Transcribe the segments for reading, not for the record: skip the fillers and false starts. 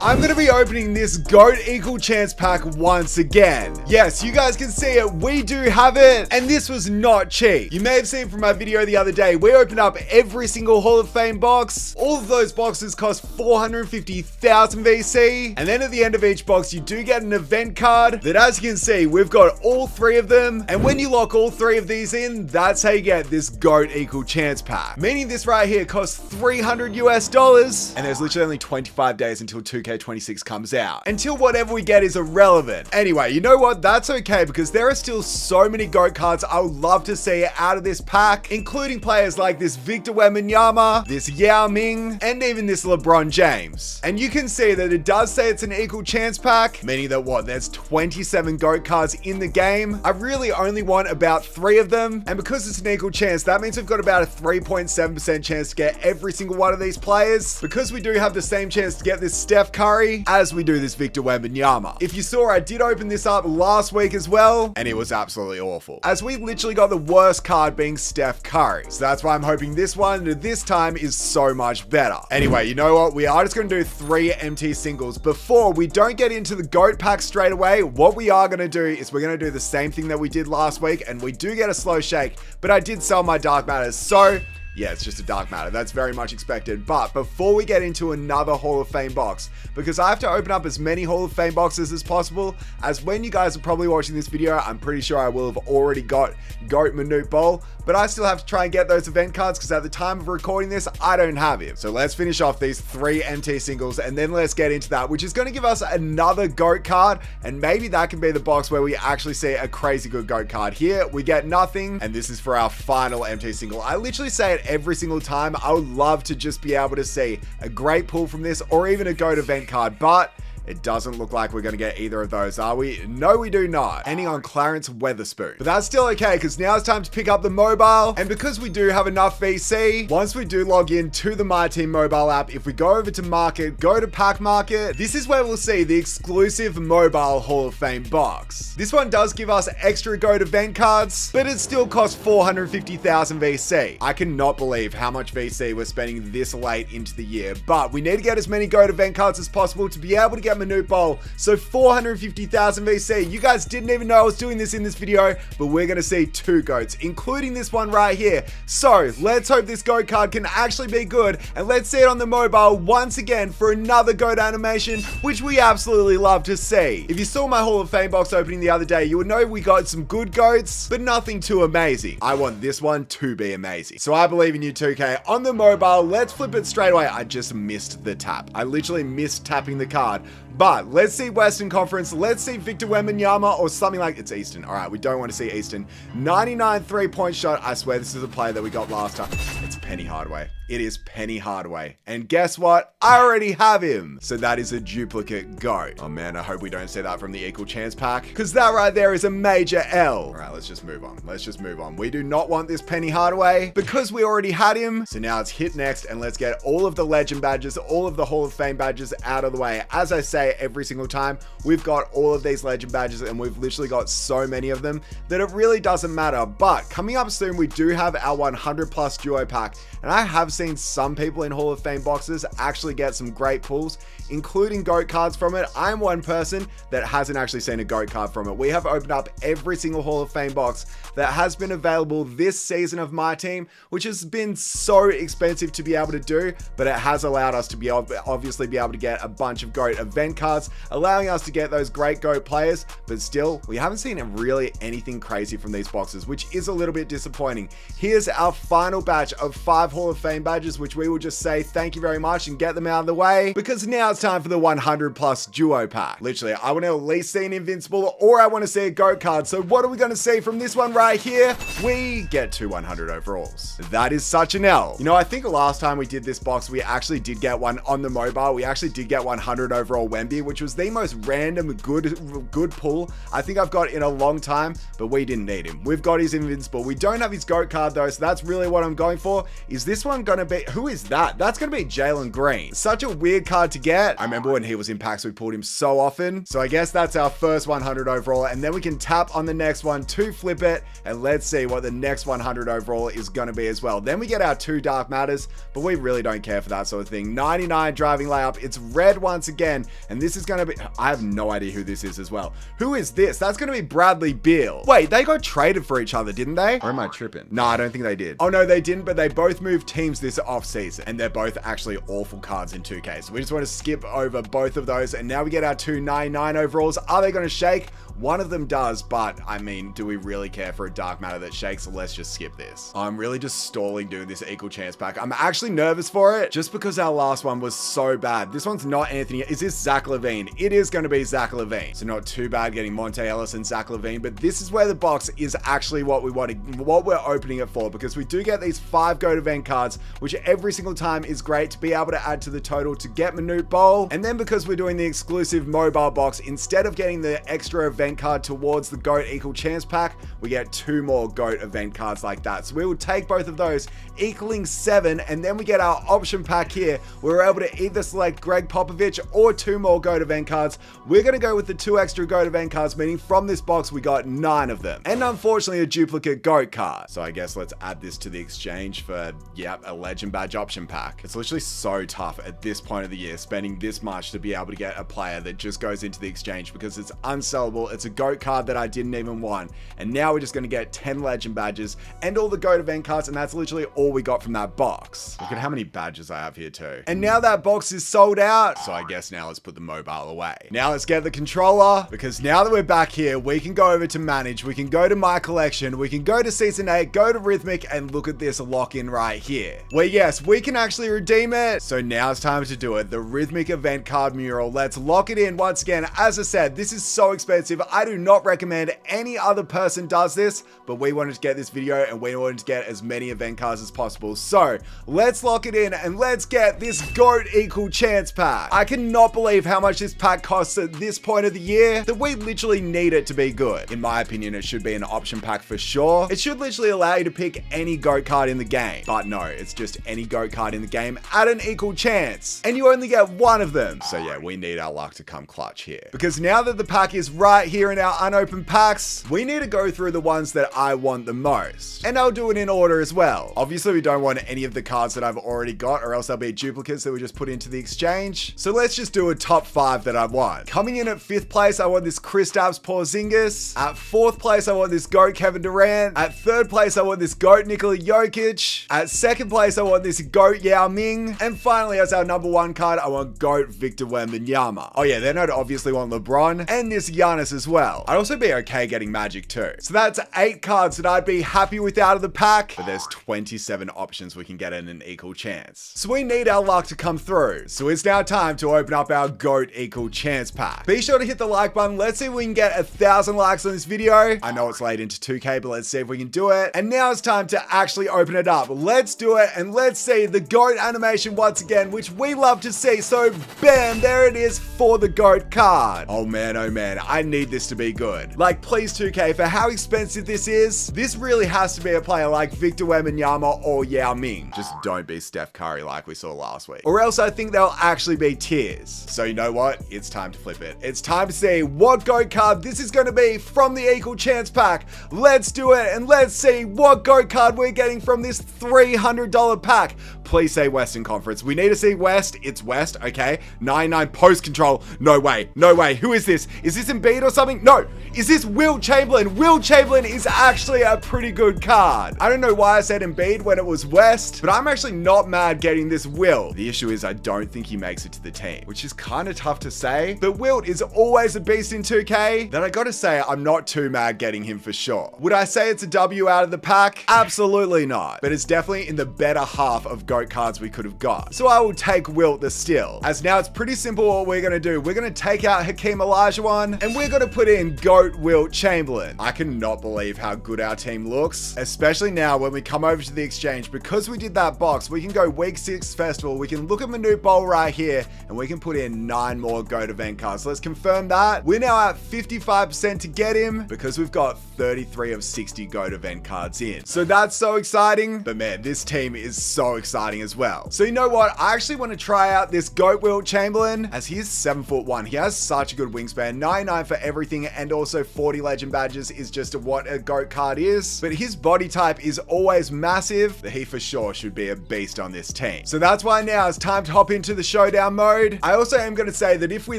I'm going to be opening this GOAT Equal Chance pack once again. Yes, you guys can see it. We do have it. And this was not cheap. You may have seen from my video the other day, we opened up every single Hall of Fame box. All of those boxes cost 450,000 VC. And then at the end of each box, you do get an event card that, as you can see, we've got all three of them. And when you lock all three of these in, that's how you get this GOAT Equal Chance pack. Meaning this right here costs $300 US. And there's literally only 25 days until 2K 26 comes out, until whatever we get is irrelevant. Anyway, you know what? That's okay, because there are still so many GOAT cards I would love to see out of this pack, including players like this Victor Wembanyama, this Yao Ming, and even this LeBron James. And you can see that it does say it's an equal chance pack, meaning that what? There's 27 GOAT cards in the game. I really only want about 3 of them, and because it's an equal chance, that means we've got about a 3.7% chance to get every single one of these players, because we do have the same chance to get this Steph Curry as we do this Victor Wembanyama. If you saw, I did open this up last week as well, and it was absolutely awful, as we literally got the worst card being Steph Curry. So that's why I'm hoping this one this time is so much better. Anyway, you know what? We are just going to do 3 MT singles. Before we don't get into the GOAT pack straight away, what we are going to do is we're going to do the same thing that we did last week, and we do get a slow shake, but I did sell my dark matters, so yeah, it's just a dark matter. That's very much expected. But before we get into another Hall of Fame box, because I have to open up as many Hall of Fame boxes as possible, as when you guys are probably watching this video, I'm pretty sure I will have already got GOAT Manute Bol, but I still have to try and get those event cards because at the time of recording this, I don't have it. So let's finish off these 3 MT singles and then let's get into that, which is going to give us another GOAT card, and maybe that can be the box where we actually see a crazy good GOAT card. Here, we get nothing, and this is for our final MT single. I literally say it every single time. I would love to just be able to see a great pull from this or even a GOAT event card, but it doesn't look like we're going to get either of those, are we? No, we do not. Ending on Clarence Weatherspoon. But that's still okay, because now it's time to pick up the mobile. And because we do have enough VC, once we do log in to the MyTeam mobile app, if we go over to market, go to pack market, this is where we'll see the exclusive mobile Hall of Fame box. This one does give us extra GOAT event cards, but it still costs 450,000 VC. I cannot believe how much VC we're spending this late into the year, but we need to get as many GOAT event cards as possible to be able to get Manute Bol. So 450,000 VC. You guys didn't even know I was doing this in this video, but we're going to see 2 GOATs, including this one right here. So let's hope this GOAT card can actually be good, and let's see it on the mobile once again for another GOAT animation, which we absolutely love to see. If you saw my Hall of Fame box opening the other day, you would know we got some good GOATs, but nothing too amazing. I want this one to be amazing. So I believe in you, 2K. On the mobile, let's flip it straight away. I just missed the tap. I literally missed tapping the card. But let's see Western Conference. Let's see Victor Wembanyama or something like it's Eastern. All right, we don't want to see Eastern. 99 3-point shot. I swear this is a player that we got last time. It's Penny Hardaway. It is Penny Hardaway. And guess what? I already have him. So that is a duplicate GOAT. Oh man, I hope we don't see that from the equal chance pack, because that right there is a major L. All right, let's just move on. Let's just move on. We do not want this Penny Hardaway because we already had him. So now it's hit next, and let's get all of the legend badges, all of the Hall of Fame badges out of the way. As I say every single time, we've got all of these legend badges, and we've literally got so many of them that it really doesn't matter. But coming up soon, we do have our 100+ duo pack, and I have seen some people in Hall of Fame boxes actually get some great pulls, including GOAT cards from it. I'm one person that hasn't actually seen a GOAT card from it. We have opened up every single Hall of Fame box that has been available this season of MyTeam, which has been so expensive to be able to do, but it has allowed us to be obviously be able to get a bunch of GOAT event cards, allowing us to get those great GOAT players. But still, we haven't seen really anything crazy from these boxes, which is a little bit disappointing. Here's our final batch of 5 Hall of Fame badges, which we will just say thank you very much and get them out of the way, because now it's time for the 100+ duo pack. Literally, I want to at least see an invincible, or I want to see a GOAT card. So what are we going to see from this one right here? We get 2 100 overalls. That is such an L. You know, I think last time we did this box, we actually did get one on the mobile. We actually did get 100 overall Wemby, which was the most random good pull I think I've got in a long time, but we didn't need him. We've got his invincible. We don't have his GOAT card though, so that's really what I'm going for. Is this one gonna be, who is that? That's gonna be Jalen Green. Such a weird card to get. I remember when he was in packs, we pulled him so often. So I guess that's our first 100 overall, and then we can tap on the next one to flip it, and let's see what the next 100 overall is gonna be as well. Then we get our 2 Dark Matters, but we really don't care for that sort of thing. 99 driving layup. It's red once again, and this is gonna be, I have no idea who this is as well. Who is this? That's gonna be Bradley Beal. Wait, they got traded for each other, didn't they? Or am I tripping? No, I don't think they did. Oh no, they didn't, but they both moved teams this off season, and they're both actually awful cards in 2K. So we just want to skip over both of those, and now we get our 2 99 overalls. Are they gonna shake? One of them does, but I mean, do we really care for a Dark Matter that shakes? So let's just skip this. I'm really just stalling doing this equal chance pack. I'm actually nervous for it just because our last one was so bad. This one's not Anthony. Is this Zach LaVine? It is going to be Zach LaVine. So not too bad getting Monte Ellis and Zach LaVine, but this is where the box is actually what we wanted, what we're opening it for, because we do get these 5 GOAT event cards, which every single time is great to be able to add to the total to get Manute Bol. And then because we're doing the exclusive mobile box, instead of getting the extra event card towards the GOAT equal chance pack, we get 2 more GOAT event cards like that. So we will take both of those, equaling 7, and then we get our option pack here. We're able to either select Greg Popovich or 2 more GOAT event cards. We're going to go with the 2 extra GOAT event cards, meaning from this box we got 9 of them. And unfortunately a duplicate GOAT card. So I guess let's add this to the exchange for, yep, a legend badge option pack. It's literally so tough at this point of the year spending this much to be able to get a player that just goes into the exchange because it's unsellable. It's a GOAT card that I didn't even want, and now we're just going to get 10 legend badges and all the GOAT event cards, and that's literally all we got from that box. Look at how many badges I have here too. And now that box is sold out, so I guess now let's put the mobile away. Now let's get the controller, because now that we're back here, we can go over to manage, we can go to my collection, we can go to season 8, go to rhythmic, and look at this lock in right here, where yes, we can actually redeem it. So now it's time to do it. The rhythmic event card mural. Let's lock it in once again. As I said, this is so expensive. I do not recommend any other person does this, but we wanted to get this video and we wanted to get as many event cards as possible. So let's lock it in and let's get this GOAT equal chance pack. I cannot believe how much this pack costs at this point of the year, that we literally need it to be good. In my opinion, it should be an option pack for sure. It should literally allow you to pick any GOAT card in the game, but no, it's just any GOAT card in the game at an equal chance, and you only get 1 of them. So yeah, we need our luck to come clutch here, because now that the pack is right here in our unopened packs, we need to go through the ones that I want the most, and I'll do it in order as well. Obviously we don't want any of the cards that I've already got, or else they'll be duplicates that we just put into the exchange. So let's just do a top 5 that I want. Coming in at 5th place, I want this Kristaps Porzingis. At 4th place, I want this GOAT Kevin Durant. At 3rd place, I want this GOAT Nikola Jokic. At 2nd place, I want this GOAT Yao Ming. And finally, as our number 1 card, I want GOAT Victor Wembanyama. Oh yeah, then I'd obviously want LeBron and this Giannis as well. I'd also be okay getting Magic too. So that's 8 cards that I'd be happy with out of the pack, but there's 27 options we can get in an equal chance. So we need our luck to come through. So it's now time to open up our GOAT equal chance pack. Be sure to hit the like button. Let's see if we can get 1,000 likes on this video. I know it's late into 2K, but let's see if we can do it. And now it's time to actually open it up. Let's do it, and let's see the GOAT animation once again, which we love to see. So bam, there it is for the GOAT card. Oh man, I need this to be good. Like, please 2K, for how expensive this is, this really has to be a player like Victor Wembanyama or Yao Ming. Just don't be Steph Curry like we saw last week, or else I think they'll actually be tiers. So you know what? It's time to flip it. It's time to see what GOAT card this is going to be from the equal chance pack. Let's do it, and let's see what GOAT card we're getting from this $300 pack. Please say Western Conference. We need to see West. It's West, okay. 99 post control. No way. Who is this? Is this Embiid or something? No. Is this Wilt Chamberlain? Wilt Chamberlain is actually a pretty good card. I don't know why I said Embiid when it was West, but I'm actually not mad getting this Wilt. The issue is I don't think he makes it to the team, which is kind of tough to say, but Wilt is always a beast in 2K. That I gotta say, I'm not too mad getting him for sure. Would I say it's a W out of the pack? Absolutely not, but it's definitely in the better half of GOAT GOAT cards we could have got. So I will take Wilt the Steal. As now it's pretty simple what we're going to do. We're going to take out Hakeem Olajuwon and we're going to put in GOAT Wilt Chamberlain. I cannot believe how good our team looks, especially now when we come over to the exchange. Because we did that box, we can go week 6 festival. We can look at Manute Bowl right here and we can put in 9 more GOAT event cards. So let's confirm that. We're now at 55% to get him because we've got 33 of 60 GOAT event cards in. So that's so exciting. But man, this team is so exciting as well. So you know what? I actually want to try out this GOAT Wilt Chamberlain as he is 7'1". He has such a good wingspan, 99 for everything, and also 40 legend badges is just what a GOAT card is. But his body type is always massive. He for sure should be a beast on this team. So that's why now it's time to hop into the showdown mode. I also am going to say that if we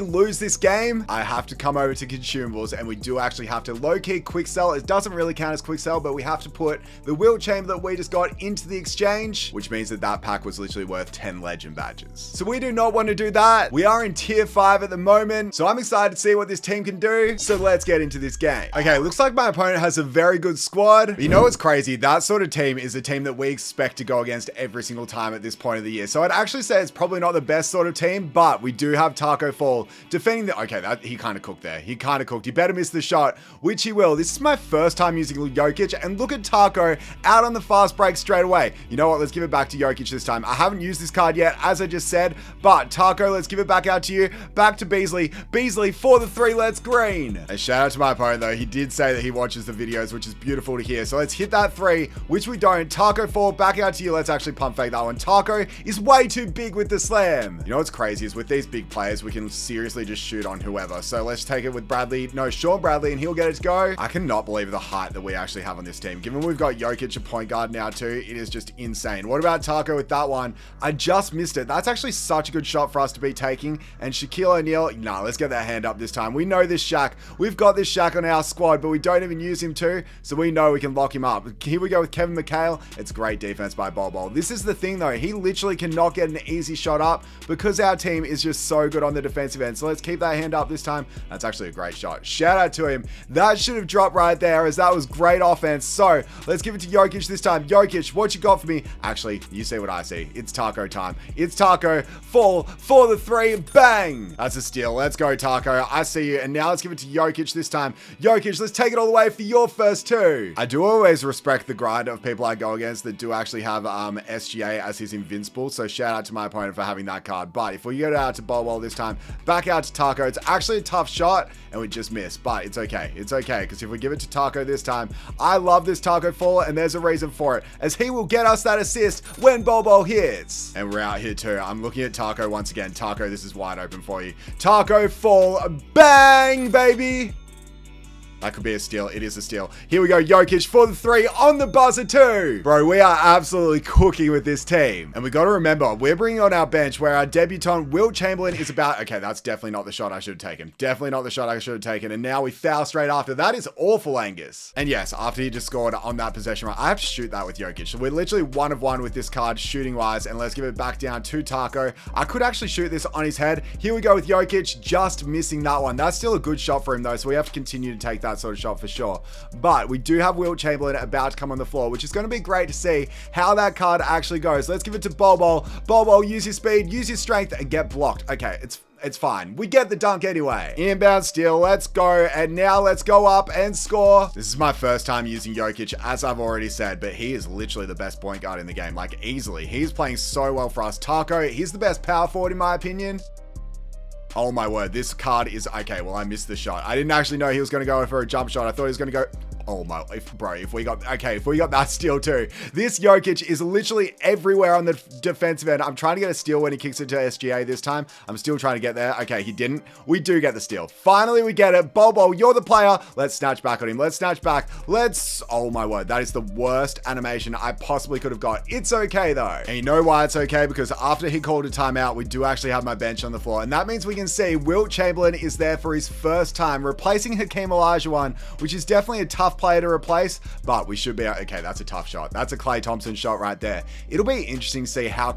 lose this game, I have to come over to consumables and we do actually have to low-key quick sell. It doesn't really count as quick sell, but we have to put the Wilt Chamber that we just got into the exchange, which means that that pack was literally worth 10 legend badges. So we do not want to do that. We are in tier 5 at the moment, so I'm excited to see what this team can do. So let's get into this game. Okay, looks like my opponent has a very good squad. But you know what's crazy? That sort of team is a team that we expect to go against every single time at this point of the year. So I'd actually say it's probably not the best sort of team, but we do have Taco Fall defending the... Okay, he kind of cooked there. He kind of cooked. He better miss the shot, which he will. This is my first time using Jokic, and look at Taco out on the fast break straight away. You know what? Let's give it back to Jokic this time. I haven't used this card yet, as I just said, but Taco, let's give it back out to you. Back to Beasley. Beasley for the 3, let's green. And shout out to my opponent though. He did say that he watches the videos, which is beautiful to hear. So let's hit that 3, which we don't. Taco Fall, back out to you. Let's actually pump fake that one. Taco is way too big with the slam. You know what's crazy is with these big players, we can seriously just shoot on whoever. So let's take it with Bradley. No, Sean Bradley, and he'll get it to go. I cannot believe the height that we actually have on this team. Given we've got Jokic a point guard now too, it is just insane. What about Taco with that one? I just missed it. That's actually such a good shot for us to be taking. And Shaquille O'Neal, nah, let's get that hand up this time. We know this Shaq. We've got this Shaq on our squad, but we don't even use him too, so we know we can lock him up. Here we go with Kevin McHale. It's great defense by Bol. This is the thing though. He literally cannot get an easy shot up because our team is just so good on the defensive end. So let's keep that hand up this time. That's actually a great shot. Shout out to him. That should have dropped right there as that was great offense. So let's give it to Jokic this time. Jokic, what you got for me? Actually, you see what I see. It's Taco time. It's Taco. Fall for the 3. Bang. That's a steal. Let's go, Taco. I see you. And now let's give it to Jokic this time. Jokic, let's take it all the way for your first 2. I do always respect the grind of people I go against that do actually have SGA as his invincible. So shout out to my opponent for having that card. But if we get it out to Bol this time, back out to Taco. It's actually a tough shot and we just missed, but it's okay. It's okay because if we give it to Taco this time, I love this Taco Fall and there's a reason for it as he will get us that assist when Bol hits. And we're out here too. I'm looking at Taco once again. Taco, this is wide open for you. Taco Fall. Bang, baby. That could be a steal. It is a steal. Here we go. Jokic for the 3 on the buzzer too. Bro, we are absolutely cooking with this team. And we got to remember, we're bringing on our bench where our debutant Wilt Chamberlain is about... Okay, that's definitely not the shot I should have taken. Definitely not the shot I should have taken. And now we foul straight after. That is awful, Angus. And yes, after he just scored on that possession, right, I have to shoot that with Jokic. So we're literally 1 of 1 with this card shooting wise. And let's give it back down to Taco. I could actually shoot this on his head. Here we go with Jokic, just missing that one. That's still a good shot for him though. So we have to continue to take that sort of shot for sure. But we do have Wilt Chamberlain about to come on the floor, which is going to be great to see how that card actually goes. Let's give it to Bol. Bol, use your speed, use your strength, and get blocked. Okay, it's fine. We get the dunk anyway. Inbound steal. Let's go. And now let's go up and score. This is my first time using Jokic, as I've already said, but he is literally the best point guard in the game. Like, easily. He's playing so well for us. Taco, he's the best power forward in my opinion. Oh my word, this card is... Okay, well, I missed the shot. I didn't actually know he was going to go for a jump shot. I thought he was going to go... Oh my, if we got that steal too. This Jokic is literally everywhere on the defensive end. I'm trying to get a steal when he kicks it to SGA this time. I'm still trying to get there. Okay, he didn't. We do get the steal. Finally, we get it. Bol, you're the player. Let's snatch back on him. Let's snatch back. Oh my word, that is the worst animation I possibly could have got. It's okay though. And you know why it's okay? Because after he called a timeout, we do actually have my bench on the floor. And that means we can see Wilt Chamberlain is there for his first time, replacing Hakeem Olajuwon, which is definitely a tough tough player to replace, but we should be, okay, that's a tough shot. That's a Klay Thompson shot right there. It'll be interesting to see how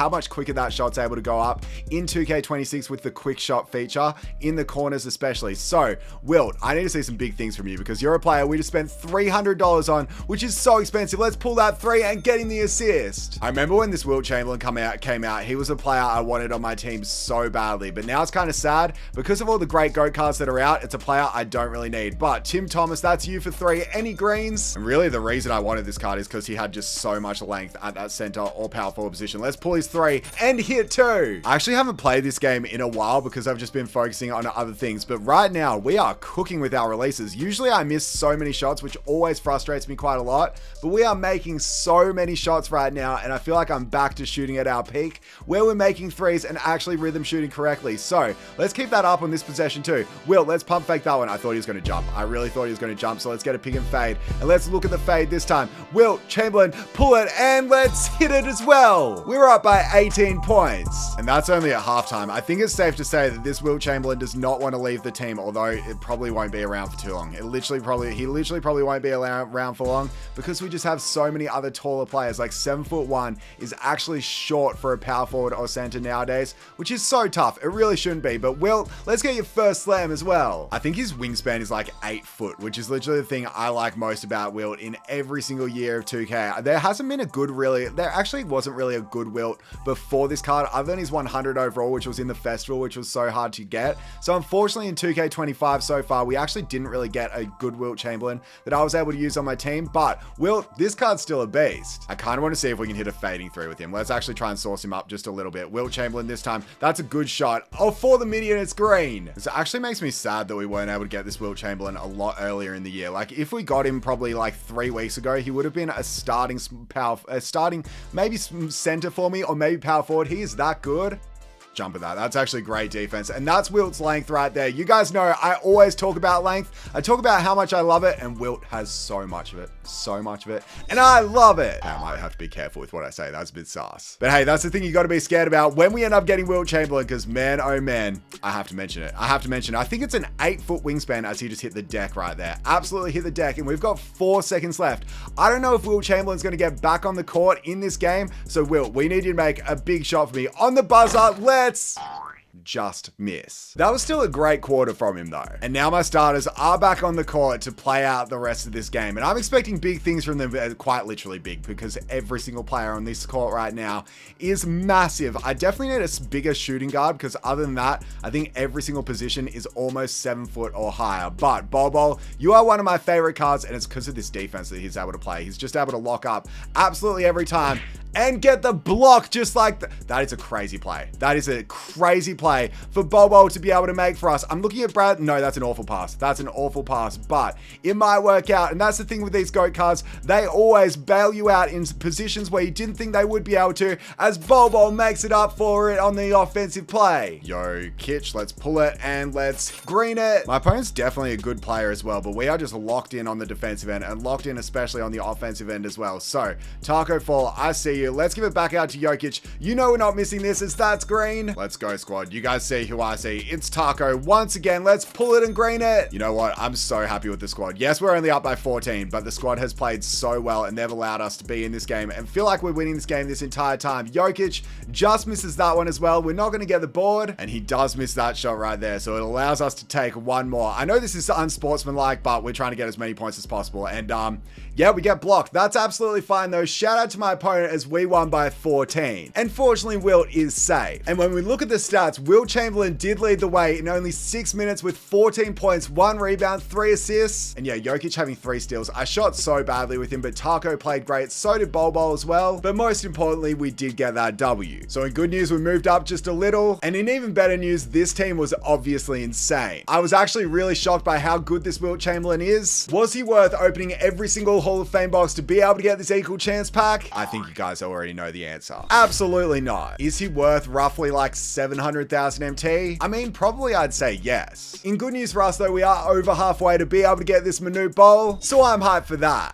much quicker that shot's able to go up in 2K26 with the quick shot feature in the corners especially. So, Wilt, I need to see some big things from you because you're a player we just spent $300 on, which is so expensive. Let's pull that 3 and get him the assist. I remember when this Wilt Chamberlain came out, he was a player I wanted on my team so badly, but now it's kind of sad because of all the great GOAT cards that are out. It's a player I don't really need. But Tim Thomas, that's you for 3. Any greens? And really the reason I wanted this card is because he had just so much length at that center or power forward position. Let's pull his 3 and hit 2. I actually haven't played this game in a while because I've just been focusing on other things, but right now we are cooking with our releases. Usually I miss so many shots, which always frustrates me quite a lot, but we are making so many shots right now, and I feel like I'm back to shooting at our peak where we're making 3s and actually rhythm shooting correctly. So let's keep that up on this possession too. Will, let's pump fake that one. I thought he was going to jump. I really thought he was going to jump, so let's get a pick and fade, and let's look at the fade this time. Will Chamberlain, pull it, and let's hit it as well. We're up by 18 points, and that's only at halftime. I think it's safe to say that this Will Chamberlain does not want to leave the team, although it probably won't be around for too long. He literally probably won't be around for long because we just have so many other taller players. Like 7'1" is actually short for a power forward or center nowadays, which is so tough. It really shouldn't be. But Will, let's get your first slam as well. I think his wingspan is like 8 foot, which is literally the thing I like most about Wilt in every single year of 2K. There hasn't been a good there actually wasn't really a good Wilt before this card, other than his 100 overall, which was in the festival, which was so hard to get. So unfortunately in 2K25 so far, we actually didn't really get a good Wilt Chamberlain that I was able to use on my team. But Wilt, this card's still a beast. I kind of want to see if we can hit a fading 3 with him. Let's actually try and source him up just a little bit. Wilt Chamberlain this time. That's a good shot. Oh, for the midi, and it's green. This actually makes me sad that we weren't able to get this Wilt Chamberlain a lot earlier in the year. Like if we got him probably like 3 weeks ago, he would have been a starting maybe center for me, or maybe power forward. He is that good. Jump at that. That's actually great defense. And that's Wilt's length right there. You guys know I always talk about length. I talk about how much I love it, and Wilt has so much of it. So much of it. And I love it. I might have to be careful with what I say. That's a bit sus. But hey, that's the thing you got to be scared about when we end up getting Wilt Chamberlain, because man, oh man, I have to mention it. I think it's an 8-foot wingspan as he just hit the deck right there. Absolutely hit the deck, and we've got 4 seconds left. I don't know if Wilt Chamberlain's going to get back on the court in this game. So Wilt, we need you to make a big shot for me on the buzzer. Let's just miss. That was still a great quarter from him though. And now my starters are back on the court to play out the rest of this game. And I'm expecting big things from them, quite literally big, because every single player on this court right now is massive. I definitely need a bigger shooting guard, because other than that, I think every single position is almost 7 foot or higher. But Bobo, you are one of my favorite cards, and it's because of this defense that he's able to play. He's just able to lock up absolutely every time and get the block just like that. That is a crazy play. That is a crazy play for Bobo to be able to make for us. I'm looking at Brad. No, that's an awful pass. That's an awful pass, but it might work out. And that's the thing with these GOAT cards. They always bail you out in positions where you didn't think they would be able to, as Bobo makes it up for it on the offensive play. Yo, Kitch, let's pull it and let's green it. My opponent's definitely a good player as well, but we are just locked in on the defensive end and locked in especially on the offensive end as well. So, Taco Fall, I see you. Let's give it back out to Jokic. You know we're not missing this, as that's green. Let's go, squad. You guys see who I see. It's Taco. Once again, let's pull it and green it. You know what? I'm so happy with the squad. Yes, we're only up by 14, but the squad has played so well, and they've allowed us to be in this game and feel like we're winning this game this entire time. Jokic just misses that one as well. We're not going to get the board, and he does miss that shot right there, so it allows us to take one more. I know this is unsportsmanlike, but we're trying to get as many points as possible, and yeah, we get blocked. That's absolutely fine though. Shout out to my opponent as we won by 14. And fortunately, Wilt is safe. And when we look at the stats, Wilt Chamberlain did lead the way in only 6 minutes with 14 points, 1 rebound, 3 assists. And yeah, Jokic having 3 steals. I shot so badly with him, but Taco played great. So did Bobo as well. But most importantly, we did get that W. So in good news, we moved up just a little. And in even better news, this team was obviously insane. I was actually really shocked by how good this Wilt Chamberlain is. Was he worth opening every single Hall of Fame box to be able to get this equal chance pack? I think you guys already know the answer. Absolutely not. Is he worth roughly like 700,000 MT? I mean, probably I'd say yes. In good news for us though, we are over halfway to be able to get this Manute Bowl, so I'm hyped for that.